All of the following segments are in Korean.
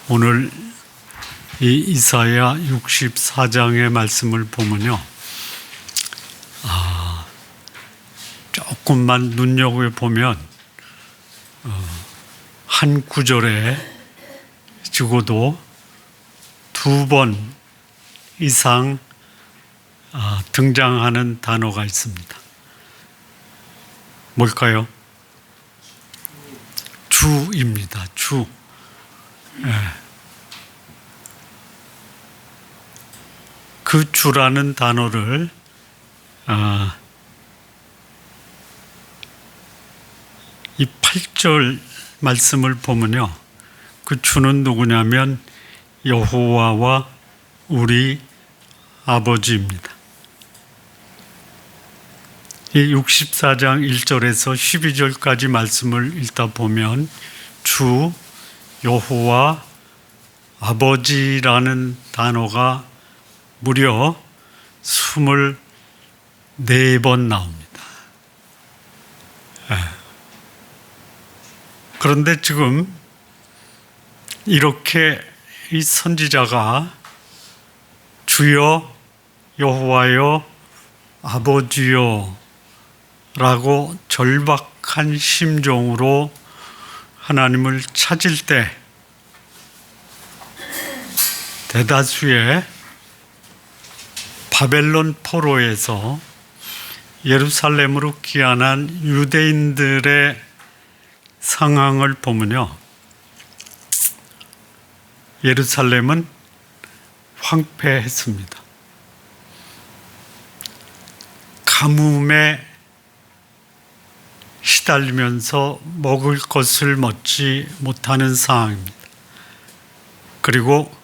오늘 이 이사야 64장의 말씀을 보면요, 조금만 눈여겨보면 한 구절에 적어도 2번 이상 등장하는 단어가 있습니다. 뭘까요? 주입니다. 주. 그 주라는 단어를 이 8절 말씀을 보면요, 그 주는 누구냐면 여호와와 우리 아버지입니다. 이 64장 1절에서 12절까지 말씀을 읽다 보면 주, 여호와, 아버지라는 단어가 무려 24번 나옵니다. 그런데 지금 이렇게 이 선지자가 주여, 여호와여, 아버지여 라고 절박한 심정으로 하나님을 찾을 때 대다수의 바벨론 포로에서 예루살렘으로 귀환한 유대인들의 상황을 보면요, 예루살렘은 황폐했습니다. 가뭄에 시달리면서 먹을 것을 먹지 못하는 상황입니다. 그리고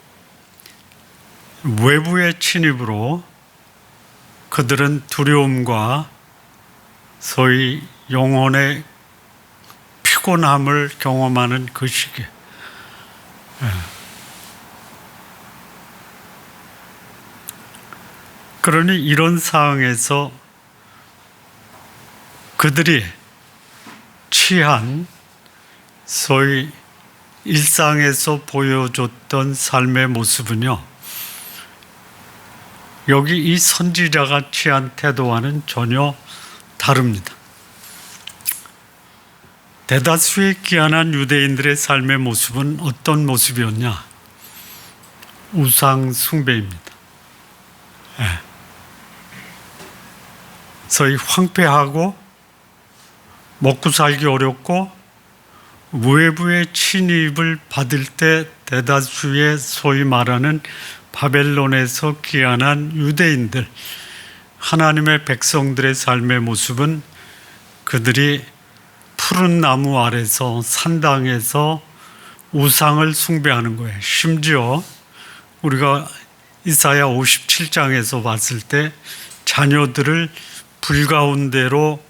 외부의 침입으로 그들은 두려움과 소위 영혼의 피곤함을 경험하는 그 시기에 그러니 이런 상황에서 그들이 취한 소위 일상에서 보여줬던 삶의 모습은요, 여기 이 선지자가 취한 태도와는 전혀 다릅니다. 대다수의 귀환한 유대인들의 삶의 모습은 어떤 모습이었냐? 우상 숭배입니다. 소위 황폐하고 먹고 살기 어렵고 외부의 침입을 받을 때 대다수의 소위 말하는 바벨론에서 귀환한 유대인들, 하나님의 백성들의 삶의 모습은 그들이 푸른 나무 아래서 산당에서 우상을 숭배하는 거예요. 심지어 우리가 이사야 57장에서 봤을 때 자녀들을 불 가운데로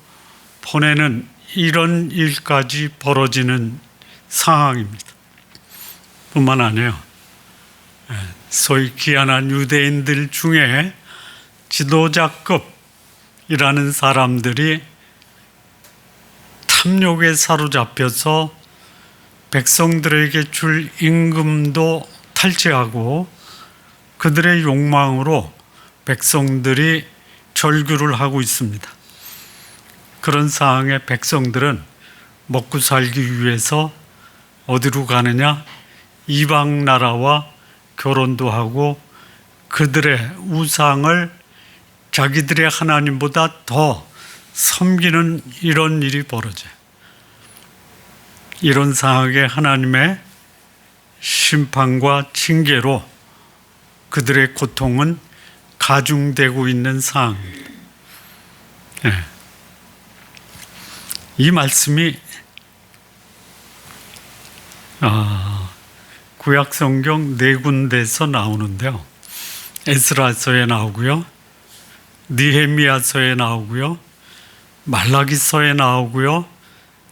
보내는 이런 일까지 벌어지는 상황입니다. 뿐만 아니에요, 소위 귀환한 유대인들 중에 지도자급이라는 사람들이 탐욕에 사로잡혀서 백성들에게 줄 임금도 탈취하고 그들의 욕망으로 백성들이 절규를 하고 있습니다. 그런 상황에 백성들은 먹고 살기 위해서 어디로 가느냐? 이방 나라와 결혼도 하고 그들의 우상을 자기들의 하나님보다 더 섬기는 이런 일이 벌어져요. 이런 상황에 하나님의 심판과 징계로 그들의 고통은 가중되고 있는 상황입니다. 이 말씀이 구약 성경 4군데에서 나오는데요, 에스라서에 나오고요, 느헤미야서에 나오고요, 말라기서에 나오고요,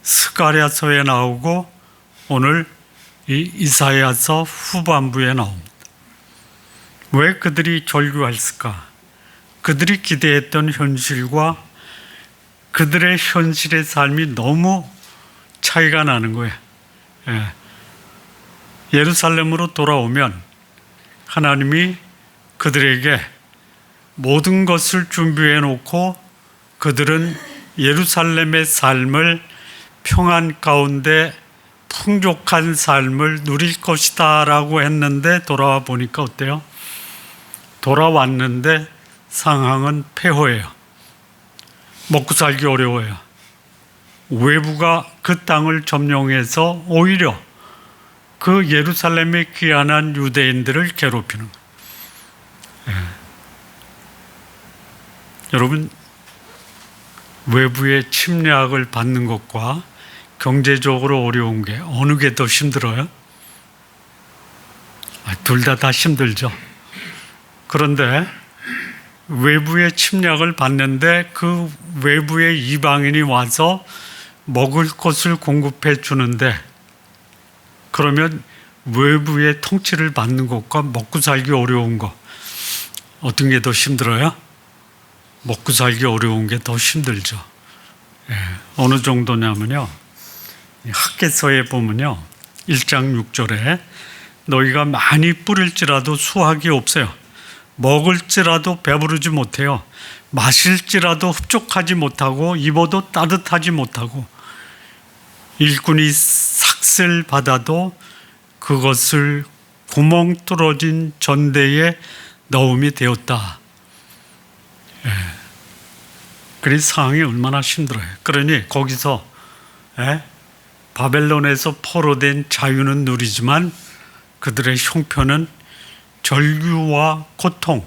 스가랴서에 나오고 오늘 이 이사야서 후반부에 나옵니다. 왜 그들이 절규했을까? 그들이 기대했던 현실과 그들의 현실의 삶이 너무 차이가 나는 거예요. 예루살렘으로 돌아오면 하나님이 그들에게 모든 것을 준비해 놓고 그들은 예루살렘의 삶을 평안 가운데 풍족한 삶을 누릴 것이다 라고 했는데 돌아와 보니까 어때요? 돌아왔는데 상황은 폐허해요. 먹고 살기 어려워요. 외부가 그 땅을 점령해서 오히려 그 예루살렘에 귀환한 유대인들을 괴롭히는 거예요. 여러분, 외부의 침략을 받는 것과 경제적으로 어려운 게 어느 게 더 힘들어요? 둘 다 힘들죠. 그런데 외부의 침략을 받는데 그 외부의 이방인이 와서 먹을 것을 공급해 주는데, 그러면 외부의 통치를 받는 것과 먹고 살기 어려운 것, 어떤 게 더 힘들어요? 먹고 살기 어려운 게 더 힘들죠. 어느 정도냐면요, 학개서에 보면요 1장 6절에 너희가 많이 뿌릴지라도 수확이 없어요. 먹을지라도 배부르지 못해요. 마실지라도 흡족하지 못하고 입어도 따뜻하지 못하고 일꾼이 삭슬 받아도 그것을 구멍 뚫어진 전대에 넣음이 되었다. 그리 상황이 얼마나 힘들어요. 그러니 거기서 바벨론에서 포로된 자유는 누리지만 그들의 형편은 절규와 고통,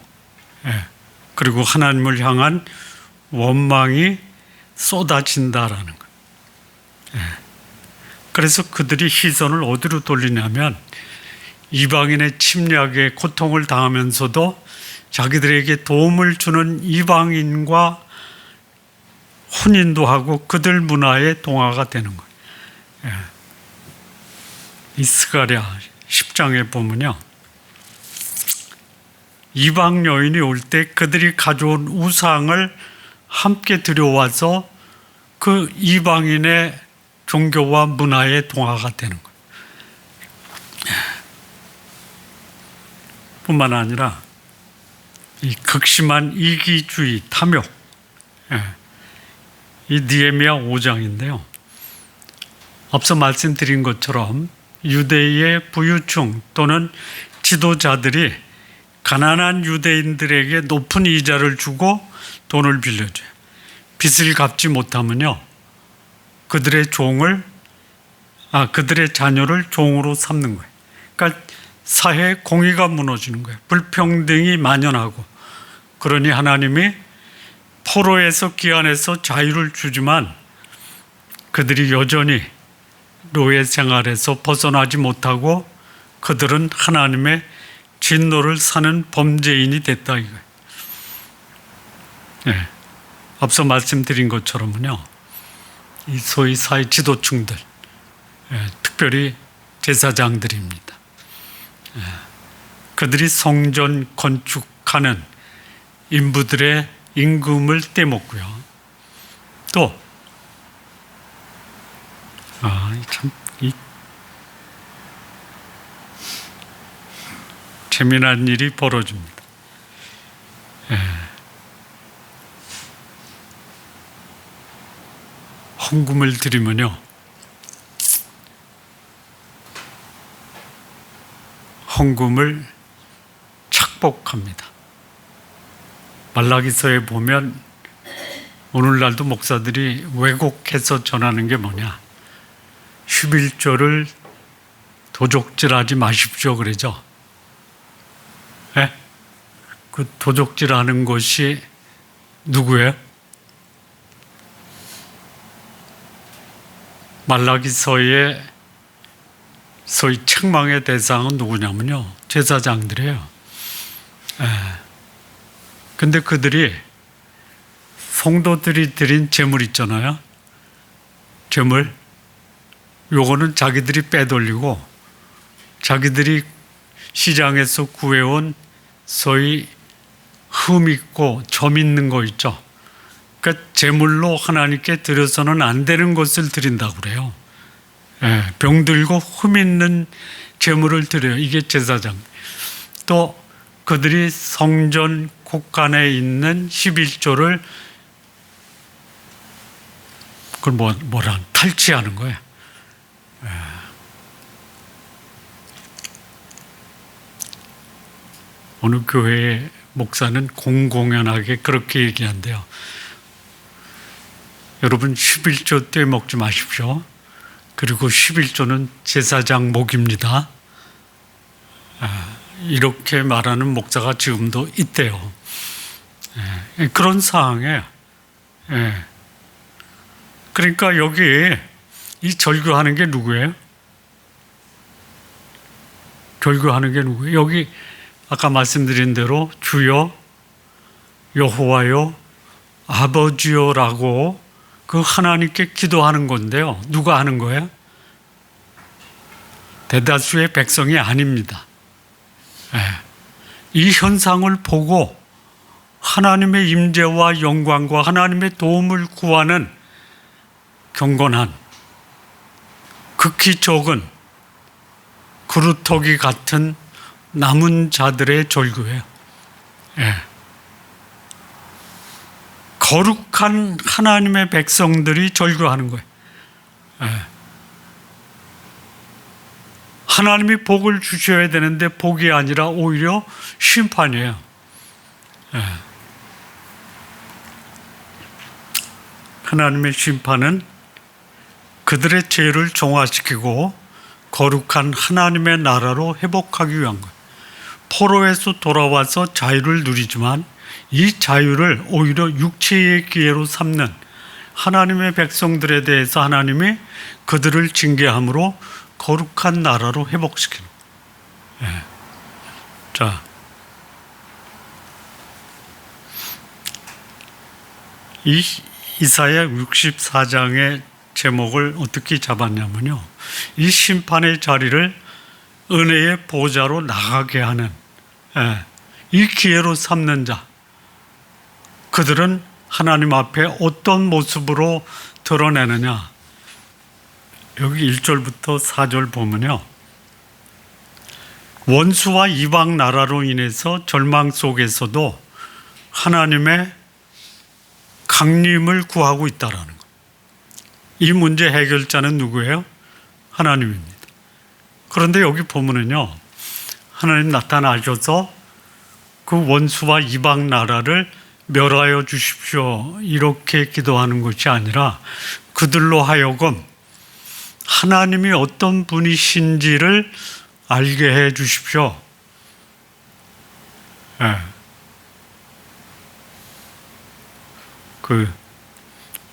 그리고 하나님을 향한 원망이 쏟아진다라는 거예요. 그래서 그들이 시선을 어디로 돌리냐면 이방인의 침략에 고통을 당하면서도 자기들에게 도움을 주는 이방인과 혼인도 하고 그들 문화에 동화가 되는 거예요. 이 스가랴 10장에 보면요, 이방 여인이 올 때 그들이 가져온 우상을 함께 들여와서 그 이방인의 종교와 문화에 동화가 되는 거예요. 뿐만 아니라 이 극심한 이기주의, 탐욕, 이 느헤미야 5장인데요. 앞서 말씀드린 것처럼 유대의 부유층 또는 지도자들이 가난한 유대인들에게 높은 이자를 주고 돈을 빌려줘요. 빚을 갚지 못하면요, 그들의 자녀를 종으로 삼는 거예요. 그러니까 사회 공의가 무너지는 거예요. 불평등이 만연하고. 그러니 하나님이 포로에서 귀환해서 자유를 주지만 그들이 여전히 노예 생활에서 벗어나지 못하고 그들은 하나님의 진노를 사는 범죄인이 됐다 이거예요. 앞서 말씀드린 것처럼요, 이 소위 사회 지도층들, 특별히 제사장들입니다. 그들이 성전 건축하는 인부들의 임금을 떼먹고요. 또 재미난 일이 벌어집니다. 헌금을 드리면요, 헌금을 착복합니다. 말라기서에 보면 오늘날도 목사들이 왜곡해서 전하는 게 뭐냐, 11조를 도적질하지 마십시오 그러죠. 그 도적질하는 것이 누구예요? 말라기서의 소위 책망의 대상은 누구냐면요, 제사장들이에요. 근데 그들이 성도들이 드린 재물 있잖아요. 재물, 요거는 자기들이 빼돌리고 자기들이 시장에서 구해온 소위 흠 있고 점 있는 거 있죠. 그러니까 재물로 하나님께 드려서는 안 되는 것을 드린다고 그래요. 병들고 흠 있는 제물을 드려요. 이게 제사장. 또 그들이 성전 곳간에 있는 11조를 그걸 뭐라 탈취하는 거예요. 어느 교회의 목사는 공공연하게 그렇게 얘기한대요. 여러분 11조 떼먹지 마십시오. 그리고 11조는 제사장 목입니다. 이렇게 말하는 목사가 지금도 있대요. 그런 상황이에요. 그러니까 여기 이 절규하는 게 누구예요? 절규하는 게 누구예요? 여기 아까 말씀드린 대로 주여 여호와여 아버지여라고 그 하나님께 기도하는 건데요. 누가 하는 거예요? 대다수의 백성이 아닙니다. 이 현상을 보고 하나님의 임재와 영광과 하나님의 도움을 구하는 경건한 극히 적은 그루터기 같은 남은 자들의 절규예요. 거룩한 하나님의 백성들이 절규하는 거예요. 하나님이 복을 주셔야 되는데 복이 아니라 오히려 심판이에요. 하나님의 심판은 그들의 죄를 정화시키고 거룩한 하나님의 나라로 회복하기 위한 거예요. 포로에서 돌아와서 자유를 누리지만 이 자유를 오히려 육체의 기회로 삼는 하나님의 백성들에 대해서 하나님이 그들을 징계함으로 거룩한 나라로 회복시키는 거예요. 자, 이 이사야 64장의 제목을 어떻게 잡았냐면요, 이 심판의 자리를 은혜의 보좌로 나가게 하는 이 기회로 삼는 자, 그들은 하나님 앞에 어떤 모습으로 드러내느냐. 여기 1절부터 4절 보면요, 원수와 이방 나라로 인해서 절망 속에서도 하나님의 강림을 구하고 있다라는 것. 이 문제 해결자는 누구예요? 하나님입니다. 그런데 여기 보면은요, 하나님 나타나셔서 그 원수와 이방 나라를 멸하여 주십시오 이렇게 기도하는 것이 아니라 그들로 하여금 하나님이 어떤 분이신지를 알게 해 주십시오.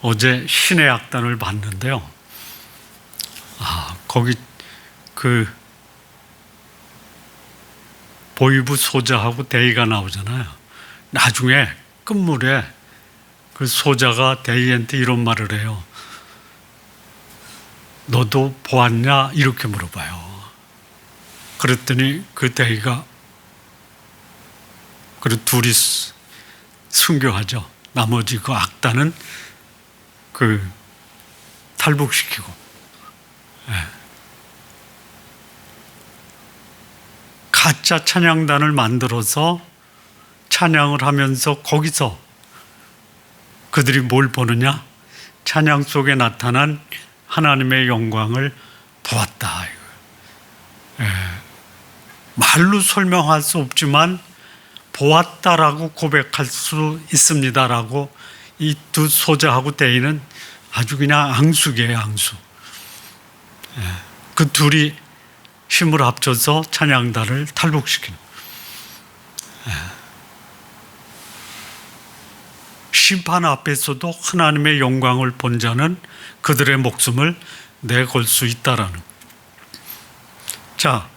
어제 신의 악단을 봤는데요. 거기 보이부 소자하고 대의가 나오잖아요. 나중에 끝물에 그 소자가 대의한테 이런 말을 해요. 너도 보았냐? 이렇게 물어봐요. 그랬더니 그 대의가, 그리고 둘이 순교하죠. 나머지 그 악단은 탈북시키고. 가짜 찬양단을 만들어서 찬양을 하면서 거기서 그들이 뭘 보느냐? 찬양 속에 나타난 하나님의 영광을 보았다. 말로 설명할 수 없지만 보았다라고 고백할 수 있습니다라고 이 두 소자하고 대의는 아주 그냥 앙숙이에요, 앙숙. 그 둘이 힘을 합쳐서 찬양단을 탈북시키는. 심판 앞에서도 하나님의 영광을 본 자는 그들의 목숨을 내걸 수 있다라는. 자,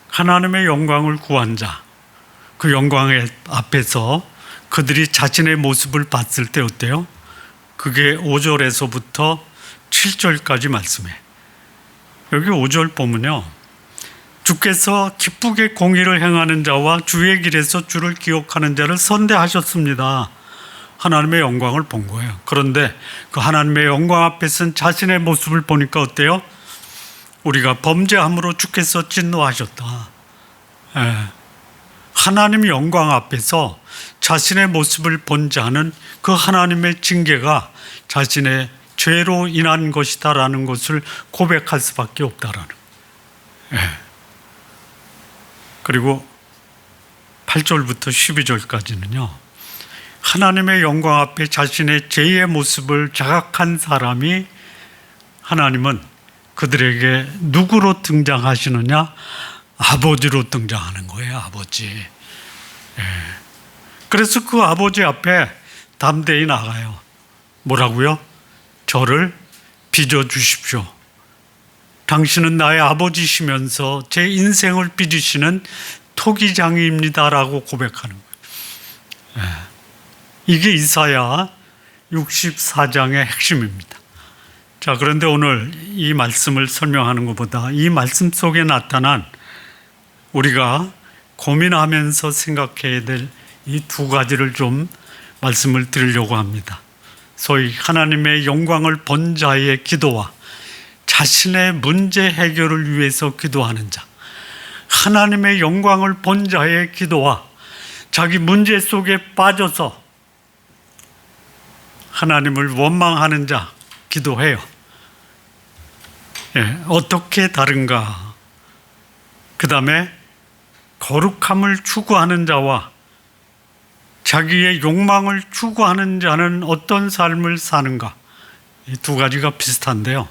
하나님의 영광을 구한 자, 그 영광의 앞에서 그들이 자신의 모습을 봤을 때 어때요? 그게 5절에서부터 7절까지 말씀해. 여기 5절 보면요, 주께서 기쁘게 공의를 행하는 자와 주의 길에서 주를 기억하는 자를 선대하셨습니다. 하나님의 영광을 본 거예요. 그런데 그 하나님의 영광 앞에 선 자신의 모습을 보니까 어때요? 우리가 범죄함으로 주께서 진노하셨다. 예. 하나님의 영광 앞에서 자신의 모습을 본 자는 그 하나님의 징계가 자신의 죄로 인한 것이다라는 것을 고백할 수밖에 없다라는. 예. 그리고 8절부터 12절까지는요. 하나님의 영광 앞에 자신의 죄의 모습을 자각한 사람이 하나님은 그들에게 누구로 등장하시느냐? 아버지로 등장하는 거예요. 아버지. 예. 그래서 그 아버지 앞에 담대히 나가요. 뭐라고요? 저를 빚어주십시오. 당신은 나의 아버지시면서 제 인생을 빚으시는 토기장이입니다라고 고백하는 거예요. 예. 이게 이사야 64장의 핵심입니다. 자, 그런데 오늘 이 말씀을 설명하는 것보다 이 말씀 속에 나타난 우리가 고민하면서 생각해야 될 이 두 가지를 좀 말씀을 드리려고 합니다. 소위 하나님의 영광을 본 자의 기도와 자신의 문제 해결을 위해서 기도하는 자, 하나님의 영광을 본 자의 기도와 자기 문제 속에 빠져서 하나님을 원망하는 자 기도해요. 예, 어떻게 다른가? 그 다음에 거룩함을 추구하는 자와 자기의 욕망을 추구하는 자는 어떤 삶을 사는가? 이 두 가지가 비슷한데요.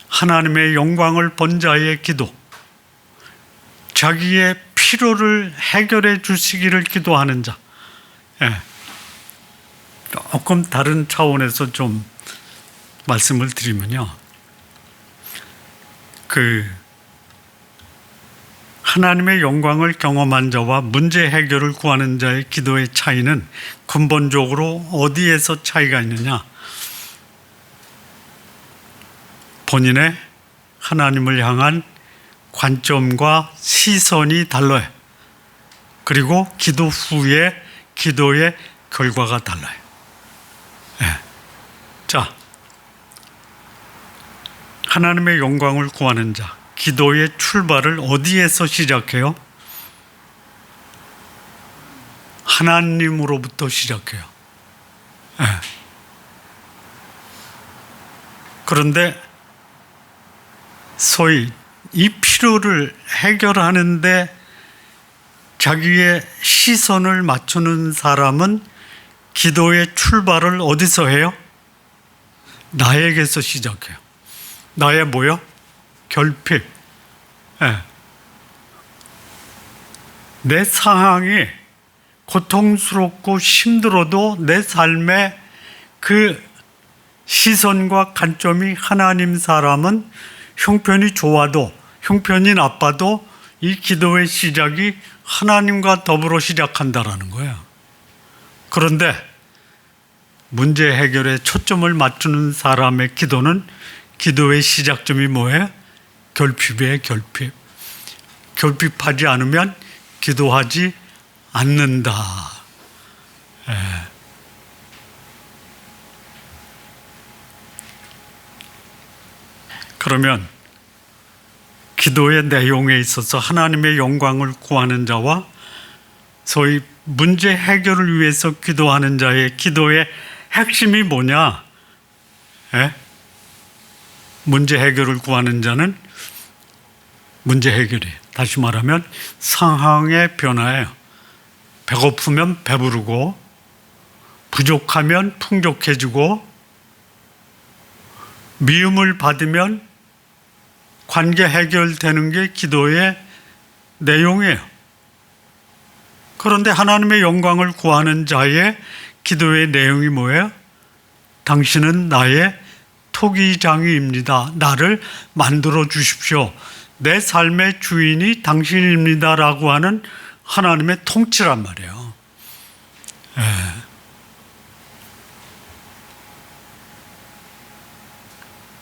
하나님의 영광을 본 자의 기도, 자기의 필요를 해결해 주시기를 기도하는 자. 예. 조금 다른 차원에서 좀 말씀을 드리면요. 하나님의 영광을 경험한 자와 문제 해결을 구하는 자의 기도의 차이는 근본적으로 어디에서 차이가 있느냐? 본인의 하나님을 향한 관점과 시선이 달라요. 그리고 기도 후에 기도의 결과가 달라요. 네. 자, 하나님의 영광을 구하는 자, 기도의 출발을 어디에서 시작해요? 하나님으로부터 시작해요. 네. 그런데 소위 이 필요를 해결하는데 자기의 시선을 맞추는 사람은 기도의 출발을 어디서 해요? 나에게서 시작해요. 나의 뭐요? 결핍. 네. 내 상황이 고통스럽고 힘들어도 내 삶의 그 시선과 관점이 하나님 사람은 형편이 좋아도 형편이 나빠도 이 기도의 시작이 하나님과 더불어 시작한다라는 거예요. 그런데 문제 해결에 초점을 맞추는 사람의 기도는 기도의 시작점이 뭐예요? 결핍이에요. 결핍. 결핍하지 않으면 기도하지 않는다. 예. 그러면 기도의 내용에 있어서 하나님의 영광을 구하는 자와 소위 문제 해결을 위해서 기도하는 자의 기도의 핵심이 뭐냐? 예? 문제 해결을 구하는 자는 문제 해결이에요. 다시 말하면 상황의 변화예요. 배고프면 배부르고 부족하면 풍족해지고 미움을 받으면 관계 해결되는 게 기도의 내용이에요. 그런데 하나님의 영광을 구하는 자의 기도의 내용이 뭐예요? 당신은 나의 토기장이입니다. 나를 만들어 주십시오. 내 삶의 주인이 당신입니다. 라고 하는 하나님의 통치란 말이에요. 예.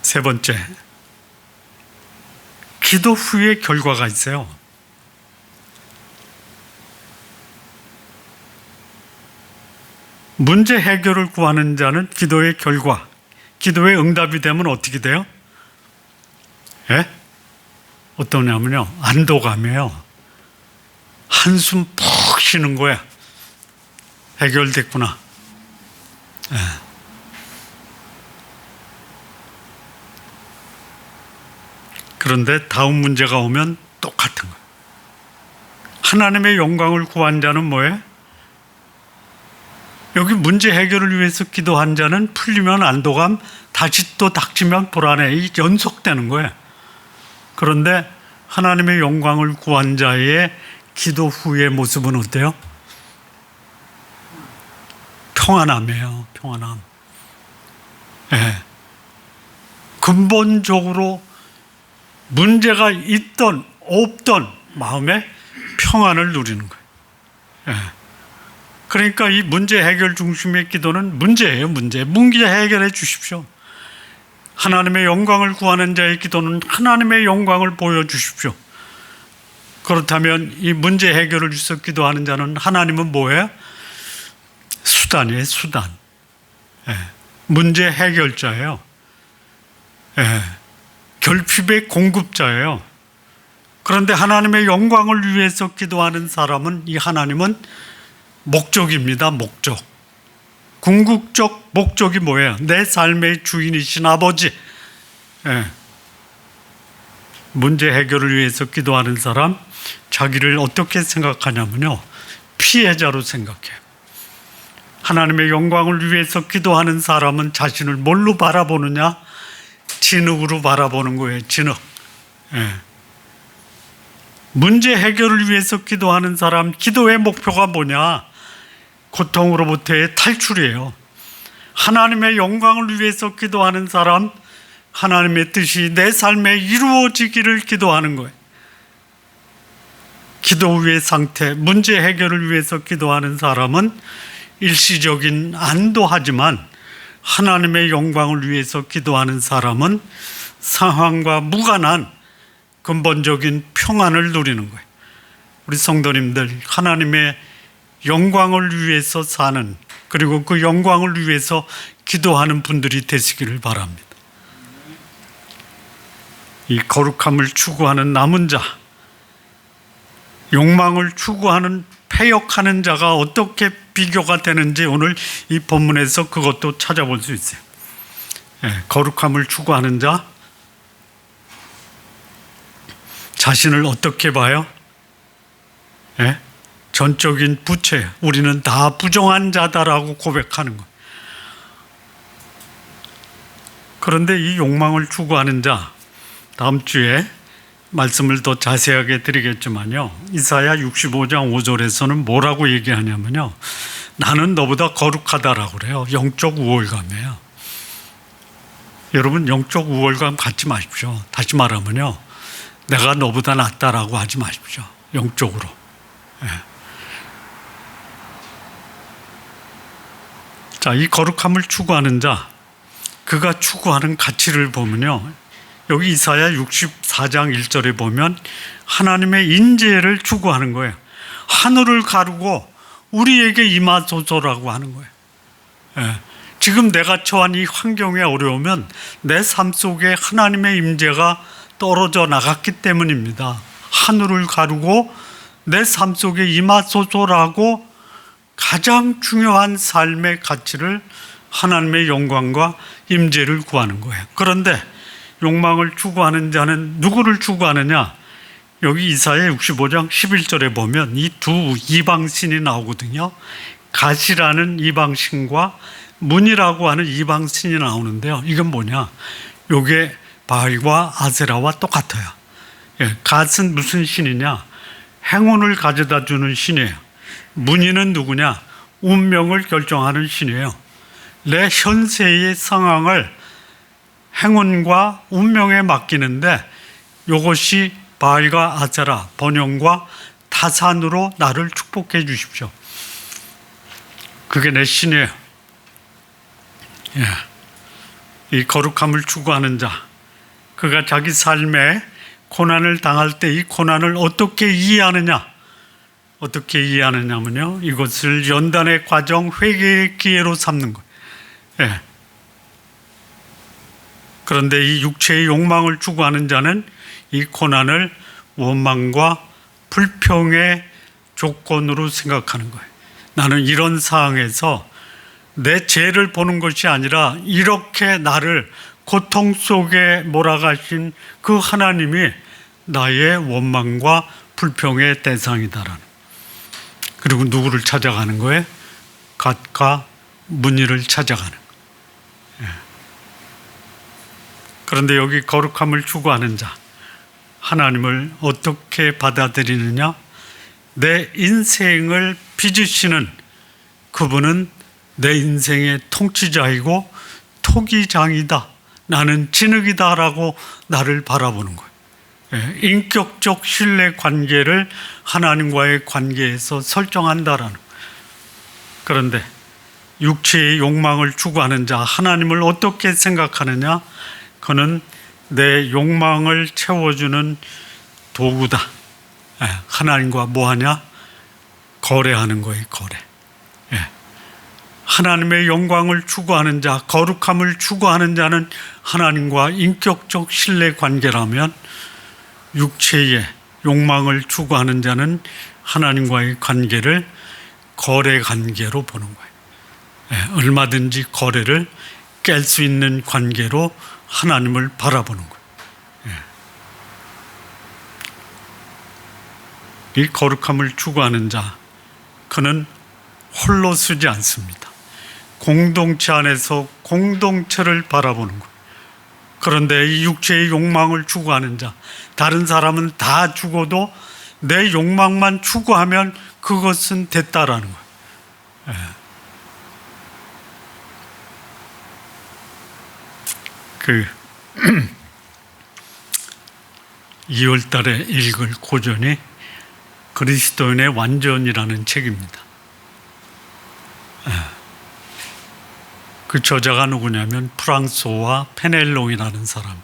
세 번째, 기도 후에 결과가 있어요. 문제 해결을 구하는 자는 기도의 결과, 기도의 응답이 되면 어떻게 돼요? 예? 어떠냐면요, 안도감이에요. 한숨 푹 쉬는 거야. 해결됐구나. 예. 그런데 다음 문제가 오면 똑같은 거예요. 하나님의 영광을 구한 자는 뭐예요? 여기 문제 해결을 위해서 기도한 자는 풀리면 안도감, 다시 또 닥치면 불안해. 이 연속되는 거예요. 그런데 하나님의 영광을 구한 자의 기도 후의 모습은 어때요? 평안함이에요. 평안함. 예. 근본적으로 문제가 있던 없던 마음에 평안을 누리는 거예요. 예. 그러니까 이 문제 해결 중심의 기도는 문제예요. 문제 해결해 주십시오. 하나님의 영광을 구하는 자의 기도는 하나님의 영광을 보여주십시오. 그렇다면 이 문제 해결을 위해서 기도하는 자는 하나님은 뭐예요? 수단이에요. 수단. 예. 문제 해결자예요. 예. 결핍의 공급자예요. 그런데 하나님의 영광을 위해서 기도하는 사람은, 이 하나님은 목적입니다. 목적. 궁극적 목적이 뭐예요? 내 삶의 주인이신 아버지. 예. 문제 해결을 위해서 기도하는 사람, 자기를 어떻게 생각하냐면요, 피해자로 생각해요. 하나님의 영광을 위해서 기도하는 사람은 자신을 뭘로 바라보느냐? 진흙으로 바라보는 거예요. 진흙. 예. 문제 해결을 위해서 기도하는 사람, 기도의 목표가 뭐냐? 고통으로부터의 탈출이에요. 하나님의 영광을 위해서 기도하는 사람, 하나님의 뜻이 내 삶에 이루어지기를 기도하는 거예요. 기도 후의 상태, 문제 해결을 위해서 기도하는 사람은 일시적인 안도하지만, 하나님의 영광을 위해서 기도하는 사람은 상황과 무관한 근본적인 평안을 누리는 거예요. 우리 성도님들, 하나님의 영광을 위해서 사는, 그리고 그 영광을 위해서 기도하는 분들이 되시기를 바랍니다. 이 거룩함을 추구하는 남은 자, 욕망을 추구하는 패역하는 자가 어떻게 비교가 되는지 오늘 이 본문에서 그것도 찾아볼 수 있어요. 예, 거룩함을 추구하는 자, 자신을 어떻게 봐요? 예? 전적인 부채, 우리는 다 부정한 자다라고 고백하는 거예요. 그런데 이 욕망을 추구하는 자, 다음 주에 말씀을 더 자세하게 드리겠지만요, 이사야 65장 5절에서는 뭐라고 얘기하냐면요, 나는 너보다 거룩하다라고 그래요. 영적 우월감이에요. 여러분, 영적 우월감 갖지 마십시오. 다시 말하면요, 내가 너보다 낫다라고 하지 마십시오. 영적으로. 예. 자, 이 거룩함을 추구하는 자, 그가 추구하는 가치를 보면요, 여기 이사야 64장 1절에 보면 하나님의 인재를 추구하는 거예요. 하늘을 가르고 우리에게 임하소서라고 하는 거예요. 예. 지금 내가 처한 이 환경에 어려우면 내 삶 속에 하나님의 임재가 떨어져 나갔기 때문입니다. 하늘을 가르고 내 삶 속에 임하소서라고 가장 중요한 삶의 가치를, 하나님의 영광과 임재를 구하는 거예요. 그런데 욕망을 추구하는 자는 누구를 추구하느냐? 여기 이사야 65장 11절에 보면 이 두 이방신이 나오거든요. 갓이라는 이방신과 문이라고 하는 이방신이 나오는데요. 이건 뭐냐? 이게 바알과 아세라와 똑같아요. 예, 갓은 무슨 신이냐? 행운을 가져다 주는 신이에요. 문이는 누구냐? 운명을 결정하는 신이에요. 내 현세의 상황을 행운과 운명에 맡기는데, 이것이 바알과 아세라, 번영과 타산으로 나를 축복해 주십시오. 그게 내 신이에요. 예. 이 거룩함을 추구하는 자, 그가 자기 삶에 고난을 당할 때 이 고난을 어떻게 이해하느냐? 어떻게 이해하느냐면요, 이것을 연단의 과정, 회개의 기회로 삼는 거예요. 예. 그런데 이 육체의 욕망을 추구하는 자는 이 고난을 원망과 불평의 조건으로 생각하는 거예요. 나는 이런 상황에서 내 죄를 보는 것이 아니라 이렇게 나를 고통 속에 몰아가신 그 하나님이 나의 원망과 불평의 대상이다라는. 그리고 누구를 찾아가는 거예요? 갓과 문의를 찾아가는 거예요. 그런데 여기 거룩함을 추구하는 자, 하나님을 어떻게 받아들이느냐? 내 인생을 빚으시는 그분은 내 인생의 통치자이고 토기장이다. 나는 진흙이다라고 나를 바라보는 거예요. 인격적 신뢰 관계를 하나님과의 관계에서 설정한다라는 거예요. 그런데 육체의 욕망을 추구하는 자, 하나님을 어떻게 생각하느냐? 그는 내 욕망을 채워주는 도구다. 하나님과 뭐하냐? 거래하는 거예요. 거래. 하나님의 영광을 추구하는 자, 거룩함을 추구하는 자는 하나님과 인격적 신뢰 관계라면, 육체의 욕망을 추구하는 자는 하나님과의 관계를 거래 관계로 보는 거예요. 얼마든지 거래를 깰 수 있는 관계로 하나님을 바라보는 거예요. 이 거룩함을 추구하는 자, 그는 홀로 서지 않습니다. 공동체 안에서 공동체를 바라보는 거예요. 그런데 이 육체의 욕망을 추구하는 자, 다른 사람은 다 죽어도 내 욕망만 추구하면 그것은 됐다라는 거예요. 그 2월 달에 읽을 고전이 그리스도인의 완전이라는 책입니다. 그 저자가 누구냐면 프랑소와 페넬롱이라는 사람.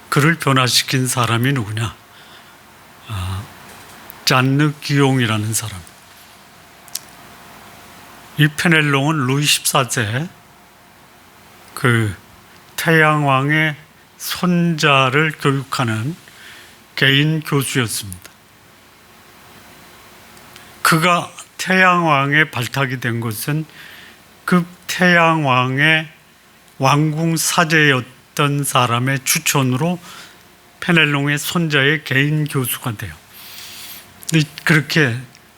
그를 변화시킨 사람이 누구냐? 잔느 기용이라는 사람. 이 페넬롱은 루이 14세 그 태양왕의 손자를 교육하는 개인 교수였습니다. 그가 태양왕에 발탁이 된 것은 그 태양왕의 왕궁 사제였던 사람의 추천으로 페넬롱의 손자의 개인 교수가 돼요. 근데 그렇게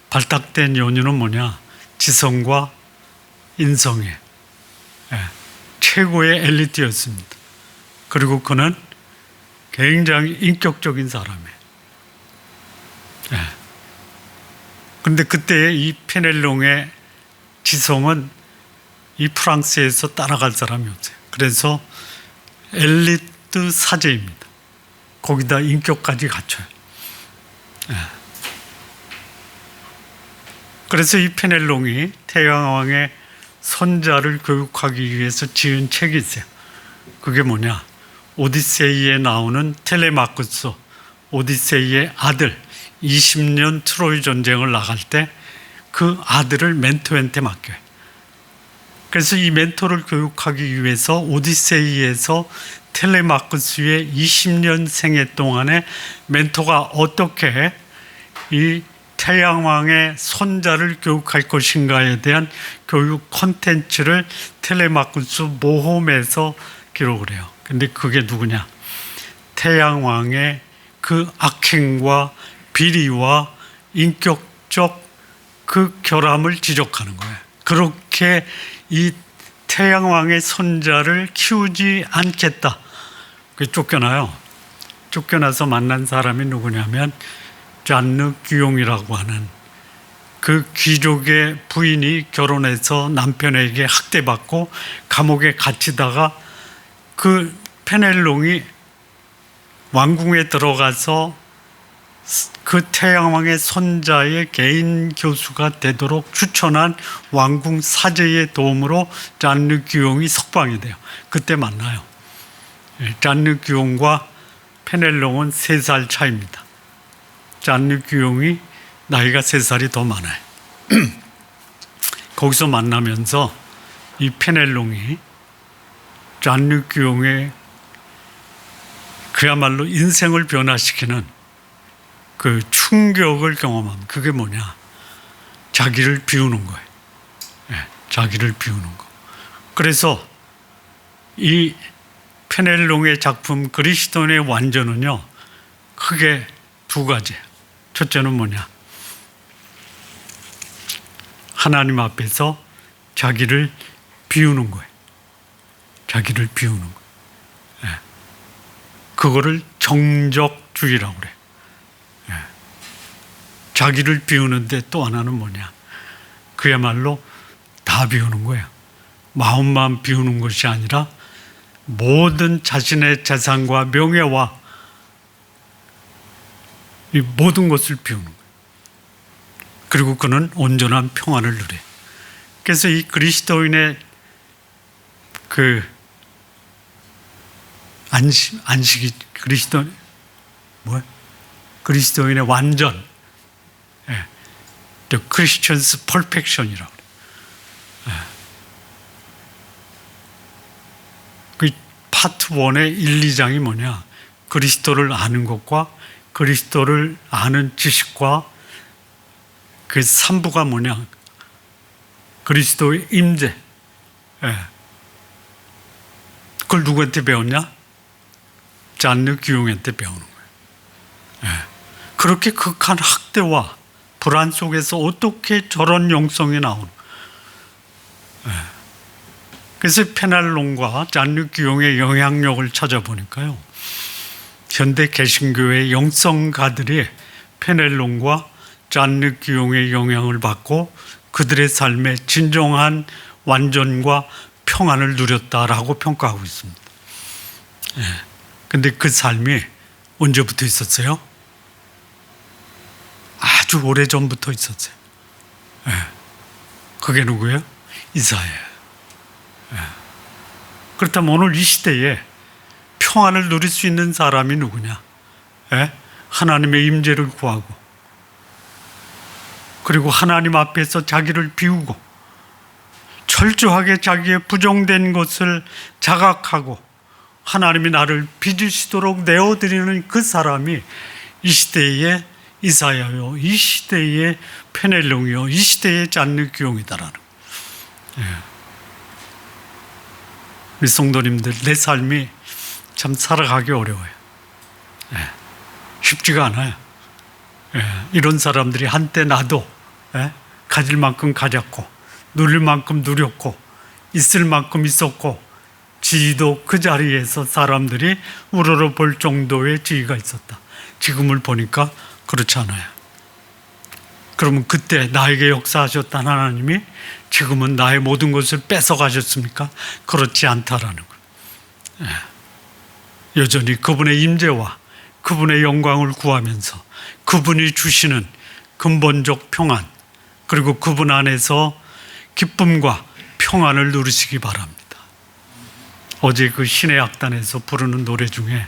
발탁된 연유는 뭐냐? 지성과 인성의 최고의 엘리트였습니다. 그리고 그는 굉장히 인격적인 사람이에요. 그런데 그때 이 페넬롱의 지성은 이 프랑스에서 따라갈 사람이 없어요. 그래서 엘리트 사제입니다. 거기다 인격까지 갖춰요. 그래서 이 페넬롱이 태양왕의 손자를 교육하기 위해서 지은 책이 있어요. 그게 뭐냐? 오디세이에 나오는 텔레마쿠스, 오디세이의 아들, 20년 트로이 전쟁을 나갈 때 그 아들을 멘토한테 맡겨요. 그래서 이 멘토를 교육하기 위해서 오디세이에서 텔레마쿠스의 20년 생애 동안에 멘토가 어떻게 이 태양왕의 손자를 교육할 것인가에 대한 교육 콘텐츠를 텔레마쿠스 모험에서 기록을 해요. 근데 그게 누구냐? 태양왕의 그 악행과 비리와 인격적 그 결함을 지적하는 거예요. 그렇게 이 태양왕의 손자를 키우지 않겠다. 그게 쫓겨나요. 쫓겨나서 만난 사람이 누구냐면 잔느 귀용이라고 하는 그 귀족의 부인이 결혼해서 남편에게 학대받고 감옥에 갇히다가 그 페넬롱이 왕궁에 들어가서 그 태양왕의 손자의 개인 교수가 되도록 추천한 왕궁 사제의 도움으로 잔느 귀용이 석방이 돼요. 그때 만나요. 잔느 귀용과 페넬롱은 3살 차이입니다. 잔느 귀용이 나이가 3살이 더 많아요. 거기서 만나면서 이 페넬롱이 잔느 귀용의 그야말로 인생을 변화시키는 그 충격을 경험하면 그게 뭐냐? 자기를 비우는 거예요. 자기를 비우는 거. 그래서 이 페넬롱의 작품 그리스도인의 완전은요, 크게 두 가지예요. 첫째는 뭐냐? 하나님 앞에서 자기를 비우는 거예요. 자기를 비우는 거예요. 그거를 정적주의라고 그래요. 자기를 비우는데 또 하나는 뭐냐? 그야말로 다 비우는 거예요. 마음만 비우는 것이 아니라 모든 자신의 재산과 명예와 이 모든 것을 비우는 거예요. 그리고 그는 온전한 평안을 누려요. 그래서 이 그리스도인의 그 안식이 그리스도인의 완전, The Christian's Perfection이라고 그래요. 그 파트 1의 1, 2장이 뭐냐? 그리스도를 아는 것과 그리스도를 아는 지식과 그 3부가 뭐냐? 그리스도의 임재. 그걸 누구한테 배웠냐? 잔느 기용한테 배우는 거예요. 그렇게 극한 학대와 불안 속에서 어떻게 저런 영성이 나오는 거예요. 그래서 페넬롱과 잔느 기용의 영향력을 찾아보니까요, 현대 개신교의 영성가들이 페넬롱과 잔느 기용의 영향을 받고 그들의 삶에 진정한 완전과 평안을 누렸다라고 평가하고 있습니다. 근데 그 삶이 언제부터 있었어요? 아주 오래전부터 있었어요. 그게 누구예요? 이사야예요. 그렇다면 오늘 이 시대에 평안을 누릴 수 있는 사람이 누구냐? 하나님의 임재를 구하고, 그리고 하나님 앞에서 자기를 비우고 철저하게 자기의 부정된 것을 자각하고 하나님이 나를 빚으시도록 내어드리는 그 사람이 이 시대의 이사야요, 이 시대의 페넬롱이요, 이 시대의 잔느 기용이다라는 거예요. 우리 성도님들, 내 삶이 참 살아가기 어려워요. 쉽지가 않아요. 이런 사람들이 한때 나도 가질 만큼 가졌고, 누릴 만큼 누렸고, 있을 만큼 있었고, 지위도 그 자리에서 사람들이 우러러 볼 정도의 지위가 있었다. 지금을 보니까 그렇지 않아요. 그러면 그때 나에게 역사하셨던 하나님이 지금은 나의 모든 것을 뺏어가셨습니까? 그렇지 않다라는 거예요. 여전히 그분의 임재와 그분의 영광을 구하면서 그분이 주시는 근본적 평안, 그리고 그분 안에서 기쁨과 평안을 누리시기 바랍니다. 어제 그 신의 악단에서 부르는 노래 중에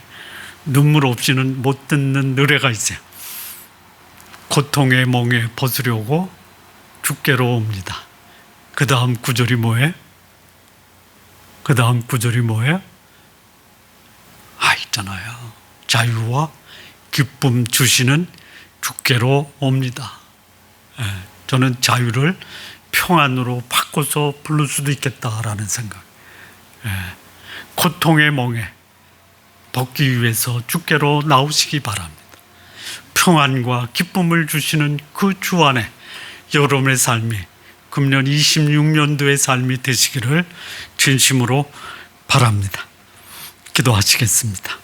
눈물 없이는 못 듣는 노래가 있어요. 고통의 멍에 벗으려고 주께로 옵니다. 그 다음 구절이 뭐예요? 그 다음 구절이 뭐예요? 있잖아요. 자유와 기쁨 주시는 주께로 옵니다. 저는 자유를 평안으로 바꿔서 부를 수도 있겠다라는 생각. 고통의 멍에 벗기 위해서 주께로 나오시기 바랍니다. 평안과 기쁨을 주시는 그 주 안에 여러분의 삶이 금년 26년도의 삶이 되시기를 진심으로 바랍니다. 기도하시겠습니다.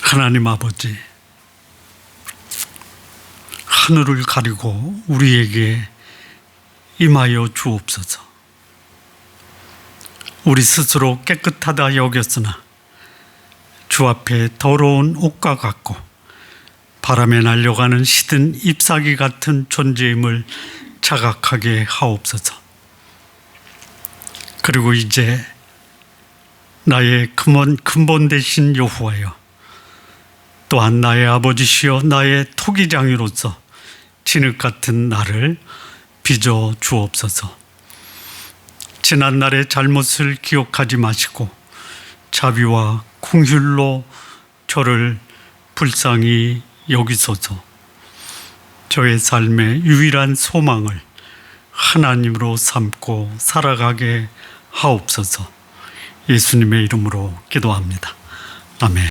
하나님 아버지, 하늘을 가리고 우리에게 임하여 주옵소서. 우리 스스로 깨끗하다 여겼으나 주 앞에 더러운 옷과 같고 바람에 날려가는 시든 잎사귀 같은 존재임을 자각하게 하옵소서. 그리고 이제 나의 근본 되신 여호와여, 또한 나의 아버지시여 나의 토기장이로서 진흙 같은 나를 빚어 주옵소서. 지난날의 잘못을 기억하지 마시고 자비와 긍휼로 저를 불쌍히 여기소서. 저의 삶의 유일한 소망을 하나님으로 삼고 살아가게 하옵소서. 예수님의 이름으로 기도합니다. 아멘.